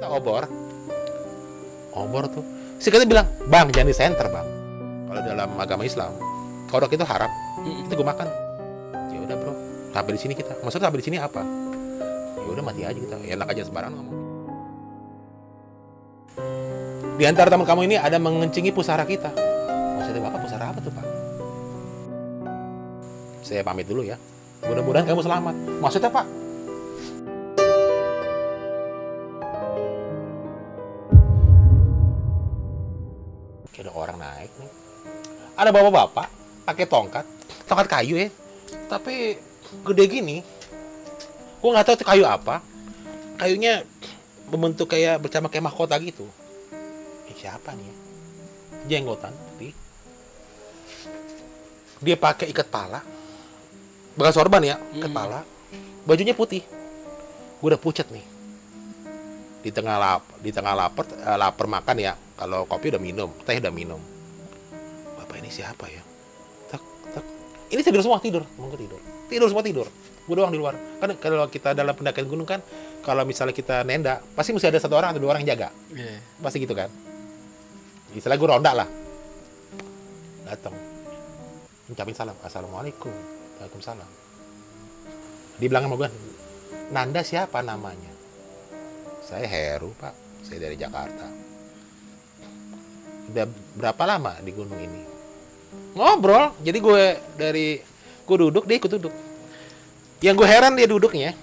kita obor tuh. Si kita bilang, bang jangan di center bang. Kalau dalam agama Islam, kodok itu haram. Itu gue makan. Ya udah bro, sampai di sini kita. Maksudnya sampai di sini apa? Ya udah mati aja kita. Enak aja sembarangan ngomong. Di antara teman kamu ini ada mengencingi pusara kita. Maksudnya bapak pusara apa tuh pak? Saya pamit dulu ya. Mudah-mudahan kamu selamat. Maksudnya pak? Kayak ada orang naik nih. Ada bapak-bapak pakai tongkat kayu ya. Tapi gede gini. Gue nggak tahu itu kayu apa. Kayunya membentuk kayak bercama kayak mahkota gitu. Siapa nih ya? Jenggotan putih. Dia pakai ikat pala. Bekas sorban ya, ikat pala. Bajunya putih. Gue udah pucat nih. Di tengah lapar makan ya. Kalau kopi udah minum, teh udah minum. Bapak ini siapa ya? Tak. Ini tidur semua, mungkin tidur. Tidur semua tidur. Gue doang di luar. Kan kalau kita dalam pendakian gunung kan, kalau misalnya kita nenda, pasti mesti ada satu orang atau dua orang yang jaga. Yeah. Pasti gitu kan. Istilah gue ronda lah. Datang. Ucapin salam. Assalamualaikum. Waalaikumsalam. Di belakang sama gue, Nanda siapa namanya? Saya Heru, Pak. Saya dari Jakarta. Udah berapa lama di gunung ini? Ngobrol. Jadi gue duduk, dia ikut duduk. Yang gue heran dia duduknya.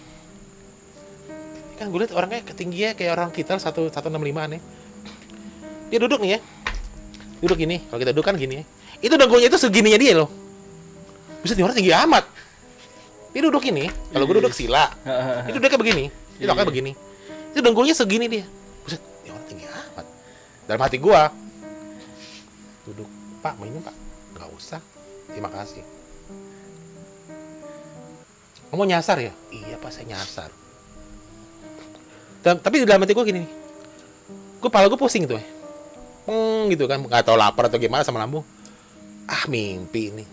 Kan gue lihat orangnya ketingginya kayak orang kita 165 nih. Dia duduk nih ya. Duduk gini. Kalau kita duduk kan gini ya. Itu dengkulnya itu segininya dia loh. Bisa dia orang tinggi amat. Dia duduk ini. Kalau gue duduk sila. Dia duduknya begini. Dia duduknya begini. Itu dengkulnya segini dia. Bisa dia orang tinggi amat. Dalam hati gue. Duduk. Pak, mau minum Pak? Nggak usah. Terima kasih. Kamu nyasar ya? Iya Pak, saya nyasar. Tapi di dalam hati gue gini nih. Kepala gue pusing tuh ya. Gitu kan. Nggak tahu lapar atau gimana sama lambung. Ah, mimpi ini.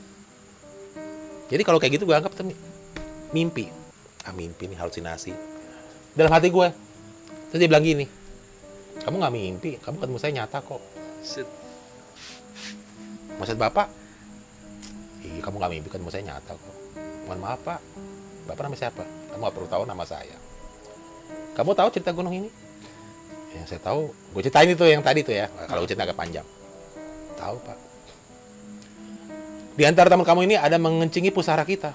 Jadi kalau kayak gitu gue anggap mimpi. Ah, mimpi nih, halusinasi. Dalam hati gue. Terus dia bilang gini. Kamu nggak mimpi. Kamu ketemu saya nyata kok. Maksud Bapak? Iya, kamu nggak mimpi, ketemu saya nyata kok. Mohon maaf Pak. Bapak nama siapa? Kamu nggak perlu tahu nama saya. Kamu tahu cerita gunung ini? Ya saya tahu. Gue ceritain itu yang tadi tuh ya. Kalau gue cerita agak panjang. Tahu Pak. Di antara teman kamu ini ada mengencingi pusara kita.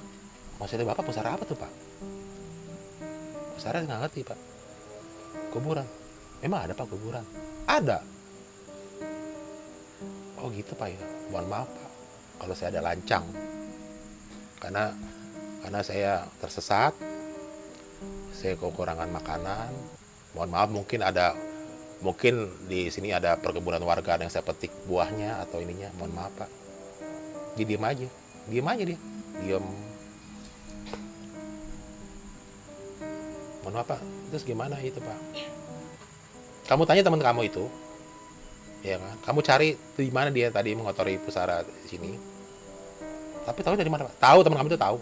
Maksudnya Bapak pusara apa tuh Pak? Pusara nggak ngerti Pak. Kuburan. Emang ada Pak kuburan? Ada. Oh gitu Pak ya. Mohon maaf Pak. Kalau saya ada lancang. Karena saya tersesat. Saya kekurangan makanan. Mohon maaf mungkin di sini ada perkebunan warga yang saya petik buahnya atau ininya. Mohon maaf Pak. Dia diem aja dia. Diem. Mohon maaf Pak. Terus gimana itu Pak? Kamu tanya teman kamu itu. Ya kan? Kamu cari di mana dia tadi mengotori pusara di sini. Tapi tahu dari mana Pak? Tahu, teman kamu itu tahu.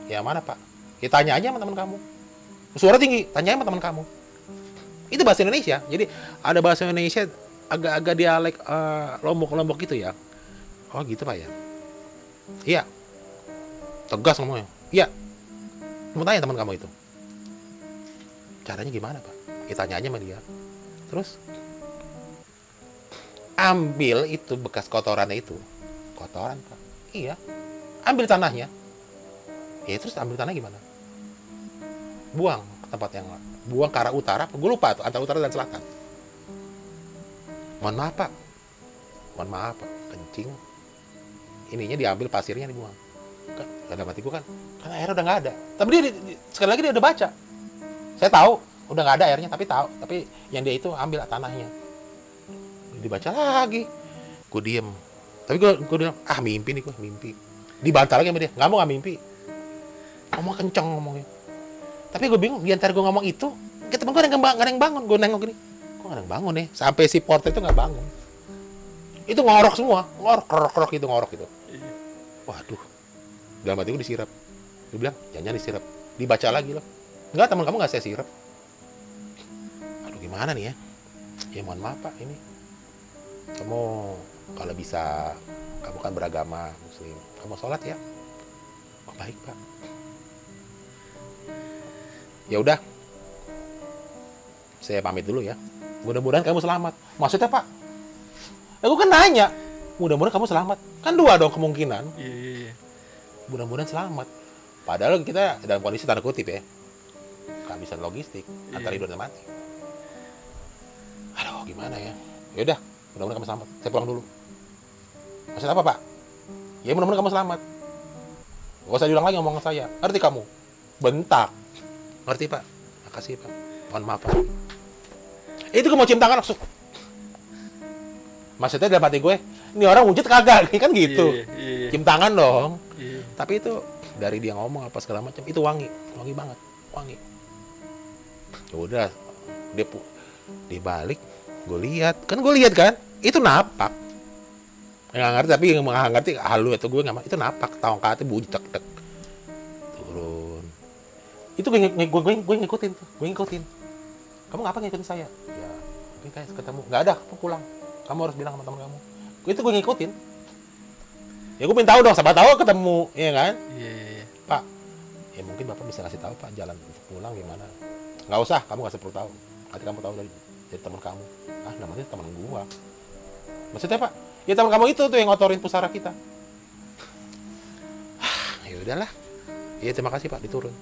Ya mana Pak? Ya tanya aja sama teman kamu. Suara tinggi, tanya sama teman kamu. Itu bahasa Indonesia. Jadi ada bahasa Indonesia agak-agak dialek Lombok gitu ya. Oh gitu Pak ya. Iya. Tegas ngomongnya. Iya. Kamu tanya teman kamu itu. Caranya gimana Pak? Ya tanya aja sama dia. Terus ambil itu bekas kotorannya itu. Kotoran Pak. Iya. Ambil tanahnya. Ya terus ambil tanah gimana? Buang ke tempat yang lain. Buang ke arah utara. Gue lupa tuh antara utara dan selatan. Mohon maaf Pak. Mohon maaf Pak. Kencing. Ininya diambil, pasirnya dibuang. Kan dalam hati gue kan. Karena airnya udah nggak ada. Tapi dia sekali lagi dia udah baca. Saya tahu udah nggak ada airnya. Tapi yang dia itu ambil tanahnya. Dibaca lagi. Gue diem. Tapi gue bilang, mimpi nih gue, mimpi. Dibantah lagi sama dia, nggak mimpi. Ngomong kenceng ngomongnya. Tapi gue bingung, di antara gue ngomong itu, ke temen gue nggak ada yang bangun. Gue nengok gini, kok nggak ada yang bangun nih? Sampai si porter itu nggak bangun. Itu ngorok semua, krok gitu. Waduh, dalam hati gue disirap. Gue bilang, jangan disirap. Dibaca lagi loh. Enggak, teman kamu nggak saya sirap. Aduh, gimana nih ya? Ya mohon maaf Pak, ini kamu kalau bisa, kamu kan beragama Muslim, kamu sholat ya? Oh baik Pak. Ya udah, saya pamit dulu ya. Mudah-mudahan kamu selamat. Maksudnya Pak? Aku kan nanya, mudah-mudahan kamu selamat. Kan 2 dong kemungkinan. Iya. Mudah-mudahan selamat. Padahal kita dalam kondisi tanda kutip ya, kehabisan logistik antara hidup dan mati. Aduh, gimana ya? Ya udah, mudah-mudahan kamu selamat. Saya pulang dulu. Maksud apa Pak? Ya mudah-mudahan kamu selamat. Gak usah diulang lagi ngomong ke saya. Ngerti kamu? Bentak. Ngerti Pak? Makasih Pak. Mohon maaf Pak. Itu gue mau cium tangan langsung. Maksudnya dalam hati gue, ini orang wujud kagak, kan gitu. Iya. Cium tangan dong. Iya. Tapi itu dari dia ngomong apa segala macam, itu wangi banget, wangi. Ya udah, dia balik, gue lihat kan, itu napak. Nggak ngerti, tapi yang nggak ngerti halu atau gue nggak, itu napak, tongkatnya bunyi tek turun. Itu gue ngikutin. Kamu ngapa ngikutin saya? Ya, mungkin kayak ketemu, nggak ada, aku pulang. Kamu harus bilang sama teman kamu. Itu gue ngikutin. Ya gue pengen tahu dong, siapa tahu ketemu, ya kan? Iya. Pak, ya mungkin Bapak bisa kasih tahu Pak jalan untuk pulang gimana? Nggak usah, kamu nggak perlu tahu. Nanti kamu tahu dari teman kamu. Ah, namanya teman gua. Maksudnya Pak? Ya teman kamu itu tuh yang ngotorin pusara kita. Ya udahlah. Ya terima kasih Pak, diturun.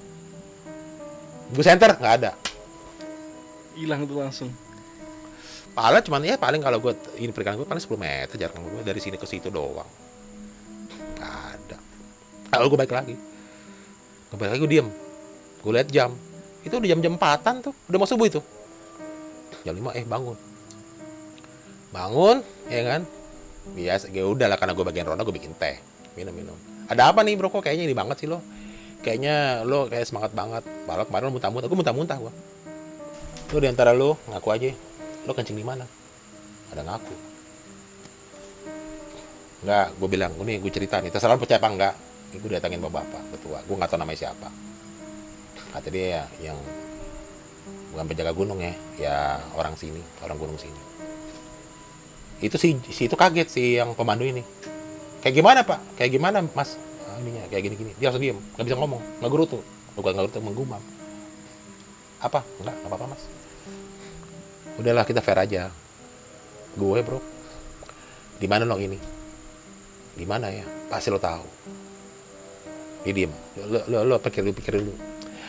Gue center nggak ada. Hilang tuh langsung. Pahala cuman ya paling kalau gue ini perjalanan gue paling 10 meter jarak gue dari sini ke situ doang. Nggak ada. Kalau gue balik lagi. Gue diem. Gue lihat jam. Itu udah jam-jam 4-an tuh. Udah mau subuh itu. Jam 5 bangun. Bangun, ya kan? Biasa, ya udahlah karena gue bagian ronda gue bikin teh. Minum. Ada apa nih bro, kok kayaknya ini banget sih lo? Kayaknya lo kayak semangat banget. Padahal kemarin lo muntah-muntah, gue muntah-muntah gue. Lo diantara lo, ngaku aja. Lo kencing di mana? Ada ngaku. Enggak, gue bilang, ini gue cerita nih, terserah lo percaya apa enggak. Ini gue datangin bapak ketua, gue nggak tahu namanya siapa. Kata dia ya, yang bukan penjaga gunung ya orang sini, orang gunung sini. Itu si itu kaget si yang pemandu ini. Kayak gimana Pak? Kayak gimana Mas? Ininya kayak gini-gini. Dia langsung diem, nggak bisa ngomong, nggak gerutu. Bukan nggak gerutu, menggumam. Apa? Enggak apa-apa Mas. Udahlah kita fair aja. Gue bro, di mana lo ini? Di mana ya? Pasti lo tahu. Dia diem. Lo pikir dulu.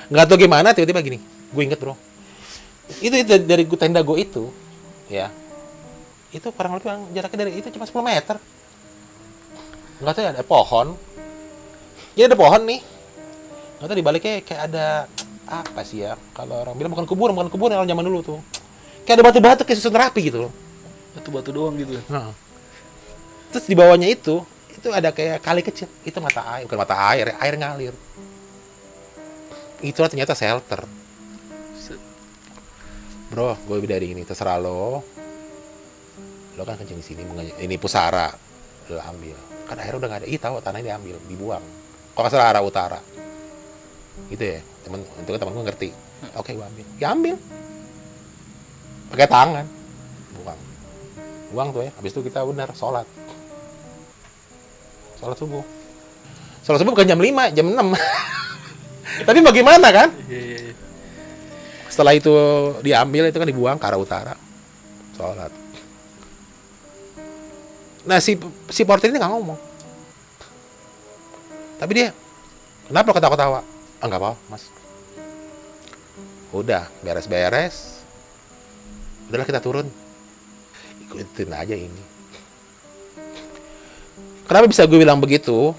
Nggak tahu gimana tiba-tiba gini. Gue inget bro. Itu dari tenda gue itu, ya. Itu kurang lebih jaraknya dari itu cuma 10 meter. Nggak tahu ya, ada pohon. Ya ada pohon nih. Nggak tahu di baliknya kayak ada apa sih ya? Kalau orang bilang bukan kuburan yang zaman dulu tuh. Kayak ada batu-batu kayak susun rapi gitu loh. Batu-batu doang gitu. Nah. Terus di bawahnya itu ada kayak kali kecil. Itu mata air, bukan mata air, air ngalir. Itulah ternyata shelter. Bro, gue dari ini terserah lo. Lo kan kencing di sini, ini pusara. Lo ambil. Kan air udah nggak ada. Tahu tanahnya diambil, dibuang. Kalau nggak salah arah utara. Gitu ya. Temen gue ngerti. Oke, gue ambil. Ya ambil. Pakai tangan. Buang tuh ya. Habis itu kita benar sholat. Sholat subuh bukan jam 5, jam 6. Tapi bagaimana kan? Iya. Setelah itu diambil, itu kan dibuang ke arah utara. Sholat. Nah si porter ini nggak ngomong. Tapi dia, kenapa ketawa-ketawa? Nggak apa-apa Mas. Udah, beres-beres. Udahlah kita turun. Ikutin aja ini. Kenapa bisa gue bilang begitu?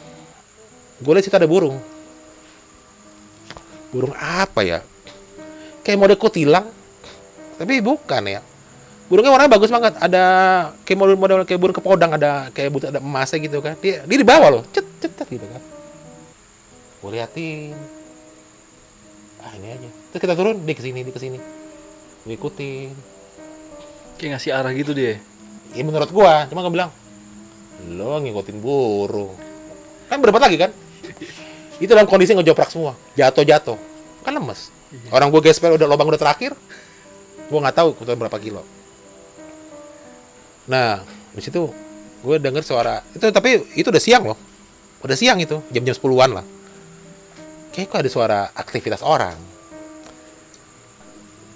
Gue lihat situ ada burung. Burung apa ya? Kayak mode kutilang. Tapi bukan ya. Burungnya warnanya bagus banget. Ada kayak model kayak burung kepodang, ada kayak butuh ada emasnya gitu kan. Dia di bawah loh. Cet gitu kan. Gue liatin. Ini aja. Terus kita turun, dia kesini. Gue ikutin. Kayak ngasih arah gitu dia. Ya menurut gua, cuma gue bilang, lo ngikutin burung. Kan berdebat lagi kan? Itu dalam kondisi ngejoprak semua. Jatuh. Kan lemes. Orang gue gesper lubang udah terakhir. Gue nggak tahu kebetulan berapa kilo. Nah, di situ gue denger suara itu, tapi itu udah siang loh. Udah siang itu, jam-jam 10-an lah. Kayak kok ada suara aktivitas orang.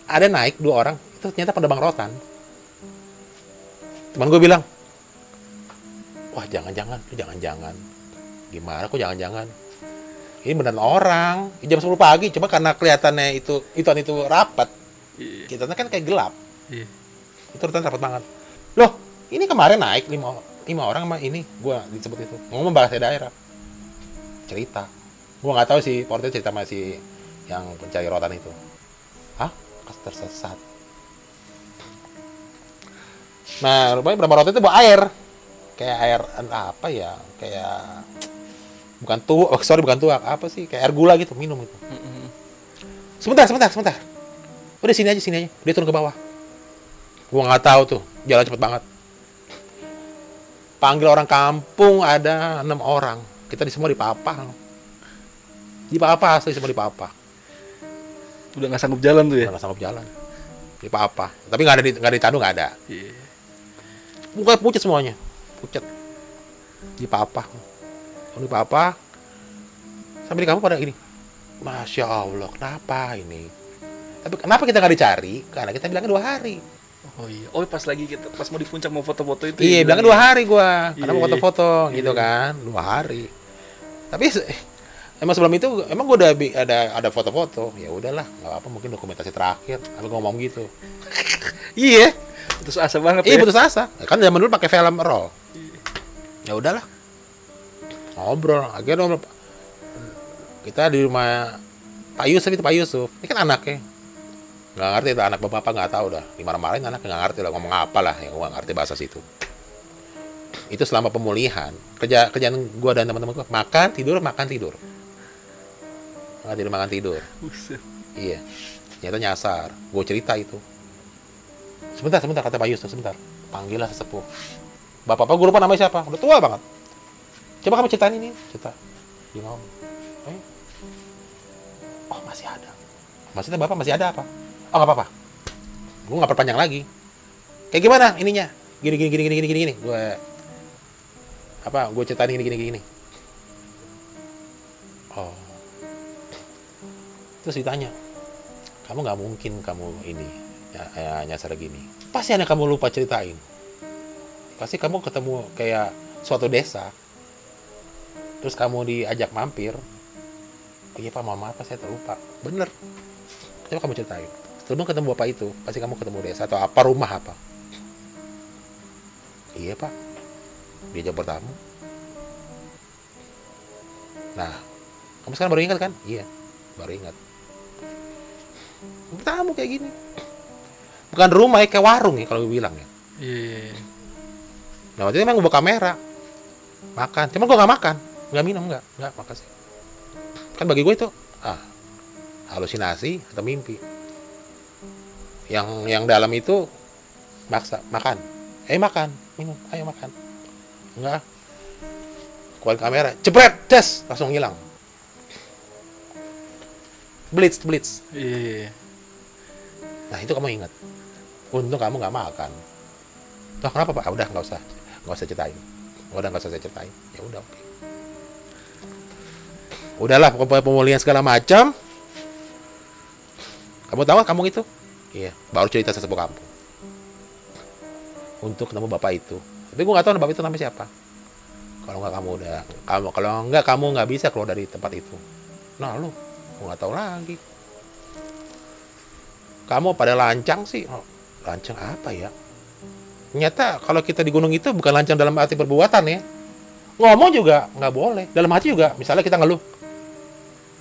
Ada naik 2 orang, itu ternyata pendebang rotan. Teman gue bilang, wah jangan-jangan. Gimana kok jangan-jangan? Ini beneran orang. Jam 10 pagi, cuma karena kelihatannya itu rapat. Kita kan kayak gelap. Itu rotan rapat banget. Loh, ini kemarin naik 5 orang sama ini, gue disebut itu. Ngomong bahasa daerah. Cerita. Gue nggak tahu sih, porter cerita masih yang pencari rotan itu. Hah? Tersesat. Nah, rupanya berapa rotan itu bawa air. Kayak air apa ya? Kayak bukan tuak, apa sih? Kayak air gula gitu, minum itu. Sebentar. Udah sini aja. Dia turun ke bawah. Gua nggak tahu tuh, jalan cepet banget. Panggil orang kampung ada 6 orang. Kita semua dipapah. Asli semua dipapah. Udah nggak sanggup jalan tuh ya? Nggak sanggup jalan. Dipapah. Tapi nggak ada di tandu, nggak ada. Muka pucat semuanya. Pucat. Dipapah. Sampai di kampung pada gini. Masya Allah, kenapa ini? Tapi kenapa kita nggak dicari? Karena kita bilangnya 2 hari. Oh iya. Oh pas mau di puncak mau foto-foto itu. Iya, bilangnya 2 hari gua. Karena mau Iya. foto-foto gitu kan. 2 hari. Tapi emang sebelum itu emang gua udah ada foto-foto. Ya udahlah, nggak apa, mungkin dokumentasi terakhir. Aku ngomong gitu. Iya. Putus asa banget Iya, ya. putus asa. Kan zaman dulu pakai film roll. Ya udahlah. Ngobrol. Akhirnya kita di rumah Pak Yusuf. Ini kan anaknya. Nggak ngerti lah, anak bapak nggak tahu dah. Dimarah-marahin anaknya nggak ngerti lah, ngomong apa lah. Ya gua nggak ngerti bahasa situ. Itu selama pemulihan. Kerjaan gua dan teman-teman gua makan tidur. Makan tidur. Buset. Iya. Ternyata nyasar. Gue cerita itu. Sebentar kata Pak Yusuf, sebentar. Panggillah sesepuh. Bapak gue lupa namanya siapa. Udah tua banget. Coba kamu ceritain ini. Cerita. Dia ngomong. Oh masih ada. Maksudnya bapak masih ada apa? Oh nggak apa-apa. Gue nggak perpanjang lagi. Kayak gimana ininya? Gini. Gue ceritain gini. Oh. Terus ditanya, kamu nggak mungkin kamu ini nyasar gini. Pasti ada kamu lupa ceritain. Pasti kamu ketemu kayak suatu desa, terus kamu diajak mampir. Oh iya pak, maaf pak, saya terlupa. Bener. Coba kamu ceritain. Setelah ketemu bapak itu, pasti kamu ketemu desa atau apa, rumah apa. Iya pak, diajak bertamu. Nah, kamu sekarang baru ingat kan? Iya, baru ingat. Bertamu kayak gini. Bukan rumah ya, kayak warung ya kalau gue bilang ya. Iya. Nah waktu itu emang gue bawa kamera. Makan, cuman gue gak makan. Gak minum, gak makasih. Kan bagi gue itu halusinasi atau mimpi. Yang dalam itu maksa, makan. Makan, minum, ayo makan. Enggak. Keluarin kamera, jebret, des, langsung hilang. Blitz. Iya. Nah itu kamu ingat. Untung kamu nggak makan. Loh kenapa pak? Udah nggak usah ceritain. Udah nggak usah saya ceritain. Ya udah oke. Udahlah pokoknya pemulihan segala macam. Kamu tahu kan kamu itu? Iya. Baru cerita sesepuh kampung. Untuk ketemu bapak itu. Tapi gue nggak tahu bapak itu namanya siapa. Kalau nggak kamu nggak bisa keluar dari tempat itu. Nah lu, gue nggak tahu lagi. Kamu pada lancang sih. Oh, lancang apa ya? Ternyata kalau kita di gunung itu bukan lancang dalam arti perbuatan ya. Ngomong juga nggak boleh. Dalam hati juga. Misalnya kita ngeluh.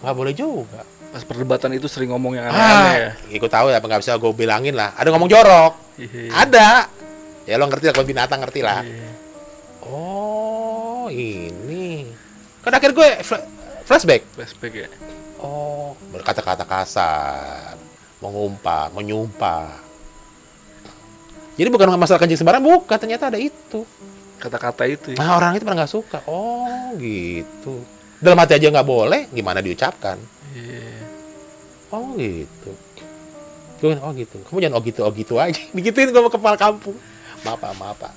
Nggak boleh juga. Pas perdebatan itu sering ngomong yang aneh-aneh ya. Gue tahu ya, nggak bisa gue bilangin lah. Ada ngomong jorok. Iya. Ada. Ya lo ngerti lah, kalau binatang ngerti lah. Iya. Oh, ini. Kan akhir gue flashback. Flashback ya. Oh, berkata-kata kasar, mengumpat, menyumpah. Jadi bukan masalah kencing sembarang, bukan, ternyata ada itu. Kata-kata itu ya. Nah, orang itu pada nggak suka. Oh, gitu. Dalam hati aja nggak boleh, gimana diucapkan? Iya. Oh, gitu. Gue oh gitu. Kamu jangan oh gitu aja. Digituin gue sama kepala kampung. Maaf Pak.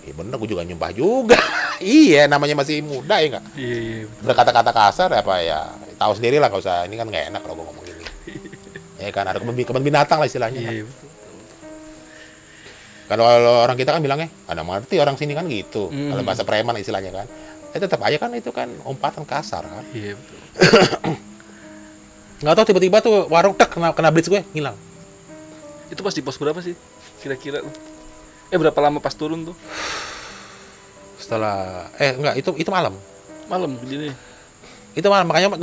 Iya bener, gue juga nyumpah juga. Iya, namanya masih muda ya nggak? Iya. Berkata-kata kasar apa ya? Tahu sendiri lah, nggak usah. Ini kan nggak enak kalau gue ngomong gini. Ya kan ada kebun binatang lah istilahnya. Iya, Kan? betul. Kalau orang kita kan bilangnya, ada ngerti orang sini kan gitu. Kalau bahasa preman istilahnya kan. Tetap aja kan itu kan umpatan kasar kan. Iya, betul. Nggak tahu tiba-tiba tuh warung tek kena blitz gue hilang. Itu pas di pos berapa sih? Kira-kira tuh. Berapa lama pas turun tuh? Setelah enggak itu malam. Malam gini. Itu malam makanya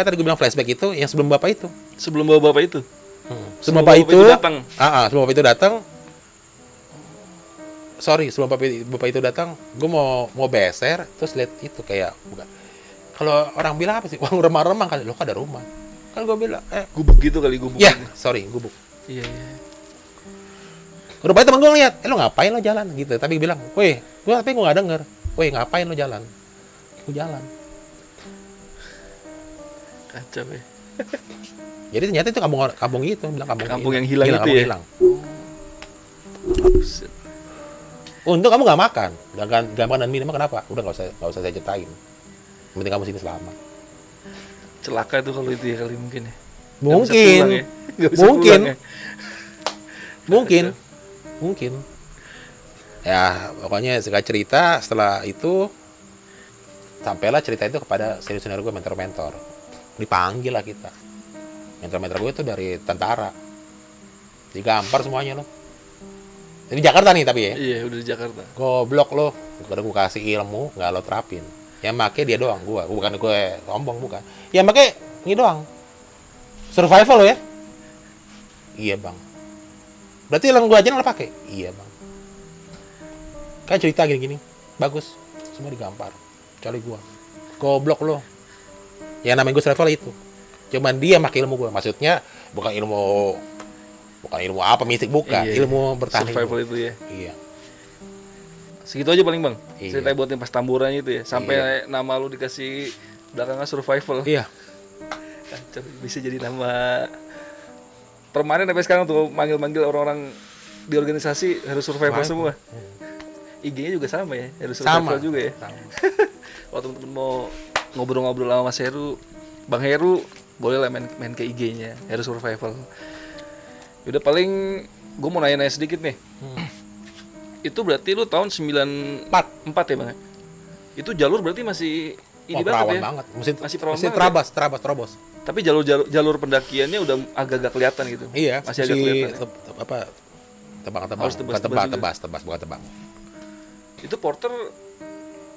tadi gue bilang flashback itu yang sebelum bapak itu. Sebelum bapak itu. Sebelum bapak itu datang. Sebelum bapak itu datang. Sorry, sebelum bapak itu datang, gue mau beser terus lihat itu kayak bukan. Kalau orang bilang apa sih? Wah, remang-remang kali. Lo kan ada rumah. Kan gue bilang, gubuk gitu kali gubuk. Ya, sorry, gubuk. Iya. Rupanya temen gue ngeliat, lo ngapain lo jalan gitu. Tapi bilang, tapi gue gak denger. Ngapain lo jalan? Gue jalan. Kacau ya. Jadi ternyata itu kampung itu, bilang kampung yang hilang itu ya. Hilang. Untung kamu gak makan, gampang dan minum kenapa? Udah gak usah saya ceritain. Yang penting kamu sini selamat. Celaka itu kalau itu ya kali mungkin ya. Mungkin. Ya, pokoknya singkat cerita setelah itu sampailah cerita itu kepada senior gue, mentor-mentor. Dipanggil lah kita. Mentor-mentor gue itu dari tentara. Digampar semuanya loh. Di Jakarta nih tapi ya. Iya, udah di Jakarta. Goblok lo. Gue kasih ilmu, nggak lo terapin. Yang make dia doang, bukan gue sombong, bukan. Yang make ini doang. Survival lo ya? Iya bang. Berarti ilmu gue aja lo pakai? Iya bang. Kan cerita gini-gini, bagus. Semua digampar. Kecuali gue. Goblok lo. Yang namanya gue survival itu. Cuman dia pakai ilmu gue. Maksudnya bukan ilmu apa mistik bukan. Iya, ilmu bertahan survival hidup. itu ya. Iya. Segitu aja paling bang. Iya. Cerita buat yang pas tamburannya itu ya. Sampai nama lu dikasih belakangnya survival. Iya. Kacau, bisa jadi nama permanen sampai sekarang tuh, manggil orang-orang di organisasi harus survival semua. IG-nya juga sama ya, harus survival juga ya. Sama. Kalau temen-temen mau ngobrol-ngobrol sama Mas Heru, Bang Heru, boleh lah main ke IG-nya, harus survival. Udah paling gue mau nanya-nanya sedikit nih. Itu berarti lu tahun 94 ya bang? Itu jalur berarti masih ini banget ya? Banget. Masih perawan masih banget terabas. Tapi jalur pendakiannya udah agak-agak kelihatan gitu. Iya, masih agak kelihatan. Tebang-tebang. Bukan tebang. Itu porter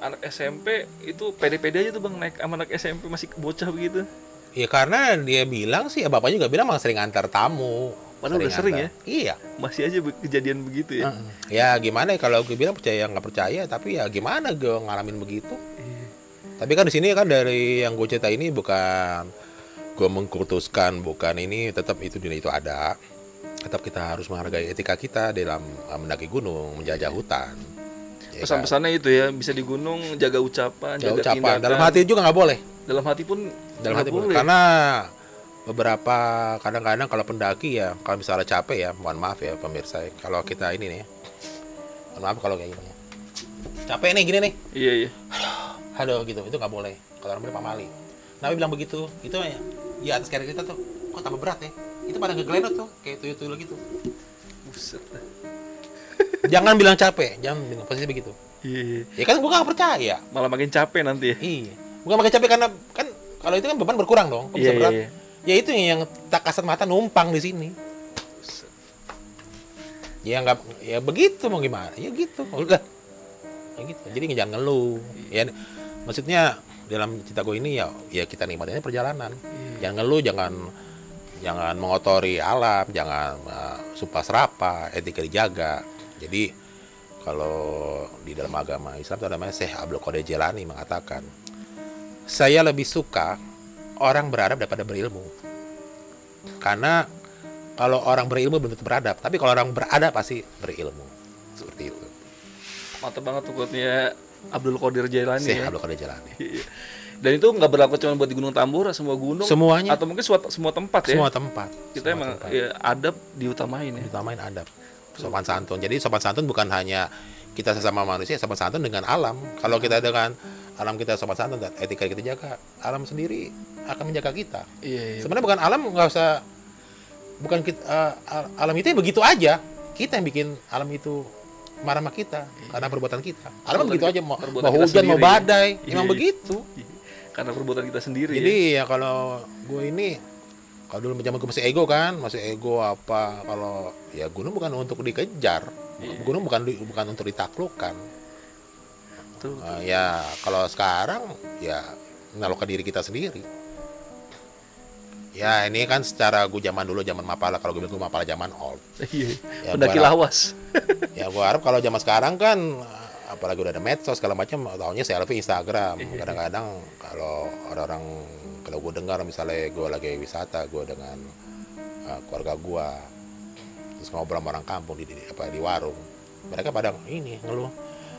anak SMP itu pede-pede aja tuh bang, naik sama anak SMP masih bocah begitu. Iya karena dia bilang sih, bapaknya juga bilang emang sering antar tamu. Padahal udah sering ya? Iya. Masih aja kejadian begitu ya? Ya gimana ya, kalau gue bilang percaya nggak percaya, tapi ya gimana gue ngalamin begitu. Iya. Tapi kan di sini kan dari yang gue cerita ini bukan gue mengkultuskan, bukan ini, tetap itu ada. Tetap kita harus menghargai etika kita dalam mendaki gunung, menjajah hutan. Ya Pesan-pesannya itu ya, bisa di gunung jaga ucapan, jaga tindakan. Dalam hati juga nggak boleh. Dalam hati pun boleh. Karena beberapa kadang-kadang kalau pendaki ya, kalau misalnya capek ya, mohon maaf ya pemirsa, kalau kita ini nih, mohon maaf kalau kayak gini ya, capek nih gini nih, iya aduh gitu, itu nggak boleh. Kalau orang bilang Pak Mali, Nabi bilang begitu, itu ya atas kaki kita tuh, kok tambah berat ya, itu pada ngegelenot tuh, kayak tuyul-tuyul gitu. Buset. Jangan bilang capek, jangan bilang posisi begitu. Iya. Ya kan gua nggak percaya. Malah makin capek nanti ya. Iya. Bukan makin capek karena kan kalau itu kan beban berkurang dong, kok bisa berat. Iya. Ya itu yang tak kasat mata numpang di sini. Ya nggak, ya begitu mau gimana? Ya gitu, udah. Ya gitu. Jadi jangan ngeluh. Ya maksudnya dalam cerita gue ini ya kita nikmatinnya perjalanan. Jangan ngeluh, jangan mengotori alam, jangan sumpah serapah, etika dijaga. Jadi kalau di dalam agama Islam itu namanya Syekh Abdul Qadir Jailani mengatakan, saya lebih suka orang beradab daripada berilmu. Karena kalau orang berilmu belum tentu beradab, tapi kalau orang beradab pasti berilmu. Seperti itu. Mantap banget tuh quote-nya Abdul Qadir Jailani. Syekh Abdul Qadir Jailani. Dan itu nggak berlaku cuma buat di Gunung Tambora, semua gunung. Semuanya. Atau mungkin semua tempat ya. Semua tempat. Kita emang ya, adab diutamain ya. Utamain adab. Sopan santun. Jadi sopan santun bukan hanya kita sesama manusia, sopan santun dengan alam. Kalau kita dengan alam kita sopan santun dan etika kita jaga, alam sendiri akan menjaga kita. Iya. Sebenarnya bukan alam, nggak usah, bukan kita, alam itu begitu aja. Kita yang bikin alam itu marah sama kita karena perbuatan kita. Alam begitu aja, mau hujan, mau badai, emang begitu. Karena perbuatan kita sendiri. Jadi ya kalau gue ini, kalau dulu zaman gue masih ego kan, masih ego apa, kalau ya gunung bukan untuk dikejar, gunung bukan untuk ditaklukkan. Ya kalau sekarang ya menalurkan diri kita sendiri. Ya ini kan secara gue zaman dulu, zaman Mapala, kalau gue bilang gue Mapala zaman old. Iya. Ya, pendaki lawas. Ya gue harap kalau zaman sekarang kan, apalagi udah ada medsos segala macam, tahunya selfie Instagram. Kadang-kadang kalau orang-orang, kalau gue dengar misalnya gue lagi wisata, gue dengan keluarga gue, terus ngobrol sama orang kampung di warung, mereka pada ini ngeluh,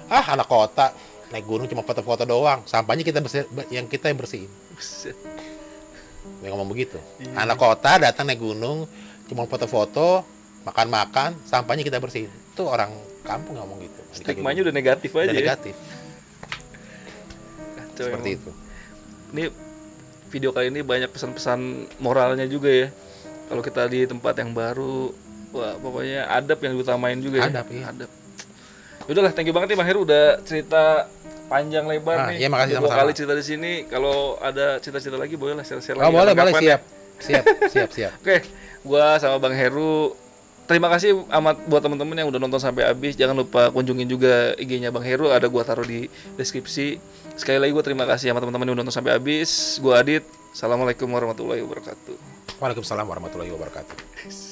anak kota naik gunung cuma foto-foto doang, sampahnya kita yang bersihin. Dia ngomong begitu. Anak kota datang naik gunung cuma foto-foto, makan-makan, sampahnya kita bersihin. Itu orang kampung ngomong gitu. Stigmanya udah negatif aja. Udah negatif. Kacau seperti emang. itu. Ini video kali ini banyak pesan-pesan moralnya juga ya. Kalau kita di tempat yang baru, wah pokoknya adab yang diutamain juga adab, ya. iya. Adab. Udahlah, thank you banget nih Bang Heru udah cerita panjang lebar nih. Iya, makasih sama-sama. 2 kali cerita di sini. Kalau ada cerita-cerita lagi boleh lah share-share lagi. Boleh, ya. siap. Oke, gua sama Bang Heru terima kasih amat buat teman-teman yang udah nonton sampai habis. Jangan lupa kunjungin juga IG-nya Bang Heru, ada gua taruh di deskripsi. Sekali lagi gua terima kasih sama teman-teman yang udah nonton sampai habis. Gua Adit. Assalamualaikum warahmatullahi wabarakatuh. Waalaikumsalam warahmatullahi wabarakatuh.